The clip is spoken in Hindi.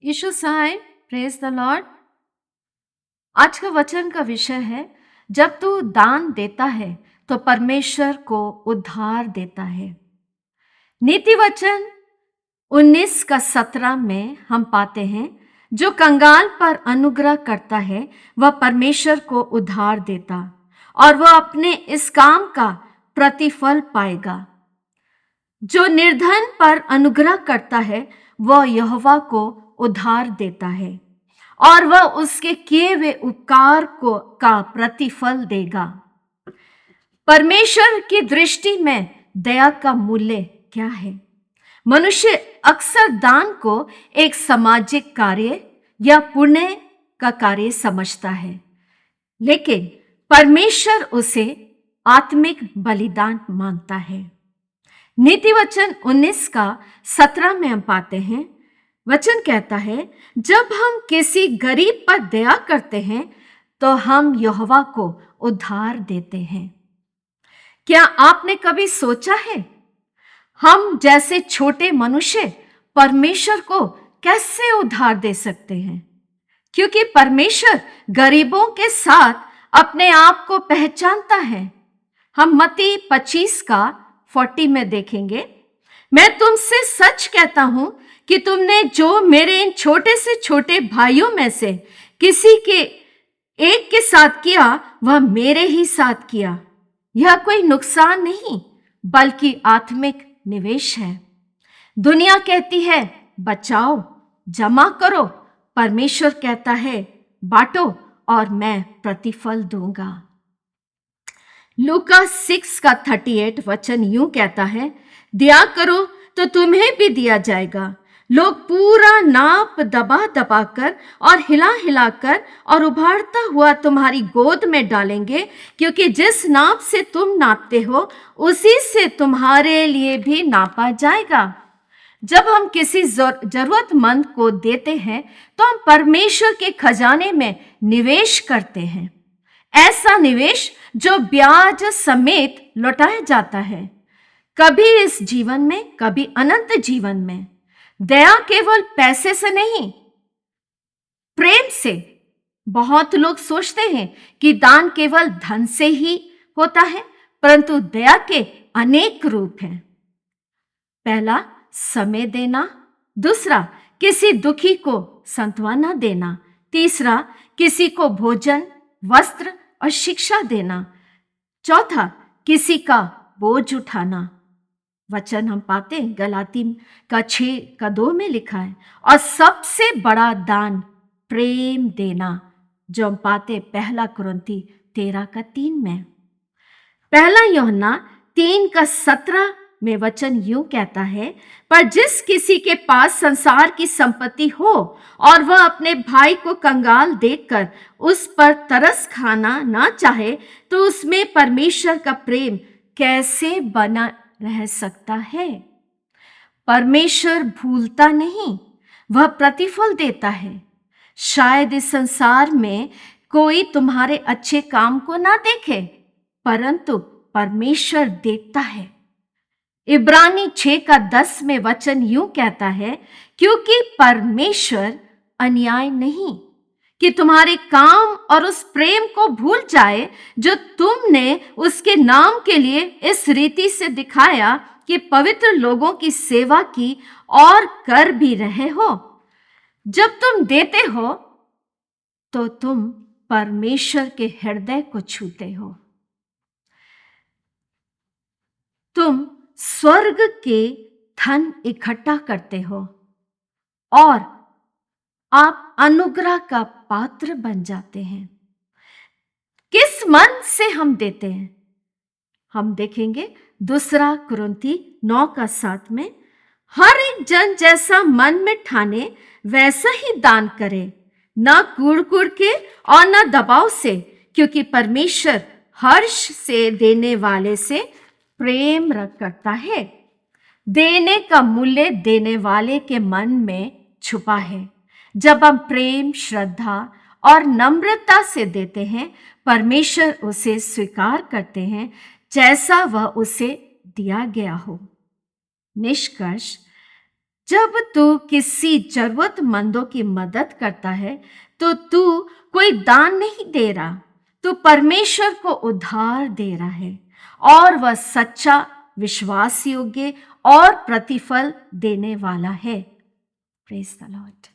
यीशु सहाय, प्रेज द लॉर्ड। आज का वचन का विषय है, जब तू दान देता है तो परमेश्वर को उद्धार देता है। नीति वचन 19 का 17 में हम पाते हैं, जो कंगाल पर अनुग्रह करता है वह परमेश्वर को उद्धार देता और वह अपने इस काम का प्रतिफल पाएगा। जो निर्धन पर अनुग्रह करता है वह यहोवा को उद्धार देता है और वह उसके किए हुए उपकार को का प्रतिफल देगा। परमेश्वर की दृष्टि में दया का मूल्य क्या है? मनुष्य अक्सर दान को एक सामाजिक कार्य या पुण्य का कार्य समझता है, लेकिन परमेश्वर उसे आत्मिक बलिदान मानता है। नीति वचन 19 का 17 में हम पाते हैं, वचन कहता है, जब हम किसी गरीब पर दया करते हैं तो हम यहोवा को उद्धार देते हैं। क्या आपने कभी सोचा है, हम जैसे छोटे मनुष्य परमेश्वर को कैसे उद्धार दे सकते हैं? क्योंकि परमेश्वर गरीबों के साथ अपने आप को पहचानता है। हम मत्ती 25 का 40 में देखेंगे, मैं तुमसे सच कहता हूं कि तुमने जो मेरे इन छोटे से छोटे भाइयों में से किसी के एक के साथ किया वह मेरे ही साथ किया। यह कोई नुकसान नहीं बल्कि आत्मिक निवेश है। दुनिया कहती है बचाओ, जमा करो, परमेश्वर कहता है बांटो और मैं प्रतिफल दूंगा। लूका 6 का 38 वचन यूं कहता है, दिया करो तो तुम्हें भी दिया जाएगा। लोग पूरा नाप दबा दबा कर और हिला हिलाकर और उभारता हुआ तुम्हारी गोद में डालेंगे, क्योंकि जिस नाप से तुम नापते हो उसी से तुम्हारे लिए भी नापा जाएगा। जब हम किसी जरूरतमंद को देते हैं तो हम परमेश्वर के खजाने में निवेश करते हैं, ऐसा निवेश जो ब्याज समेत लौटाया जाता है, कभी इस जीवन में कभी अनंत जीवन में। दया केवल पैसे से नहीं, प्रेम से। बहुत लोग सोचते हैं कि दान केवल धन से ही होता है, परंतु दया के अनेक रूप हैं। पहला, समय देना। दूसरा, किसी दुखी को सांत्वना देना। तीसरा, किसी को भोजन, वस्त्र और शिक्षा देना। चौथा, किसी का बोझ उठाना। वचन हम पाते हैं गलाती का 6 का 2 में लिखा है। और सबसे बड़ा दान प्रेम देना, जो हम पाते पहला कुरिन्थी 13 का 3 में। पहला यूहन्ना 3 का 17 में वचन यूं कहता है, पर जिस किसी के पास संसार की संपत्ति हो और वह अपने भाई को कंगाल देखकर उस पर तरस खाना ना चाहे, तो उसमें परमेश्वर का प्रेम कैसे बना रह सकता है? परमेश्वर भूलता नहीं, वह प्रतिफल देता है। शायद इस संसार में कोई तुम्हारे अच्छे काम को ना देखे, परंतु परमेश्वर देखता है। इब्रानी 6 का 10 में वचन यूं कहता है, क्योंकि परमेश्वर अन्याय नहीं कि तुम्हारे काम और उस प्रेम को भूल जाए जो तुमने उसके नाम के लिए इस रीति से दिखाया कि पवित्र लोगों की सेवा की और कर भी रहे हो। जब तुम देते हो तो तुम परमेश्वर के हृदय को छूते हो। तुम स्वर्ग के धन इकट्ठा करते हो और आप अनुग्रह का पात्र बन जाते हैं। किस मन से हम देते हैं? हम देखेंगे दूसरा कुरिन्थी 9 का 7 में, हर एक जन जैसा मन में ठाने वैसा ही दान करे, ना कूड़ कूड़ के और ना दबाव से, क्योंकि परमेश्वर हर्ष से देने वाले से प्रेम करता है। देने का मूल्य देने वाले के मन में छुपा है। जब हम प्रेम, श्रद्धा और नम्रता से देते हैं, परमेश्वर उसे स्वीकार करते हैं जैसा वह उसे दिया गया हो। निष्कर्ष, जब तू किसी जरूरतमंदों की मदद करता है तो तू कोई दान नहीं दे रहा, तू परमेश्वर को उधार दे रहा है और वह सच्चा, विश्वास योग्य और प्रतिफल देने वाला है। Praise the Lord.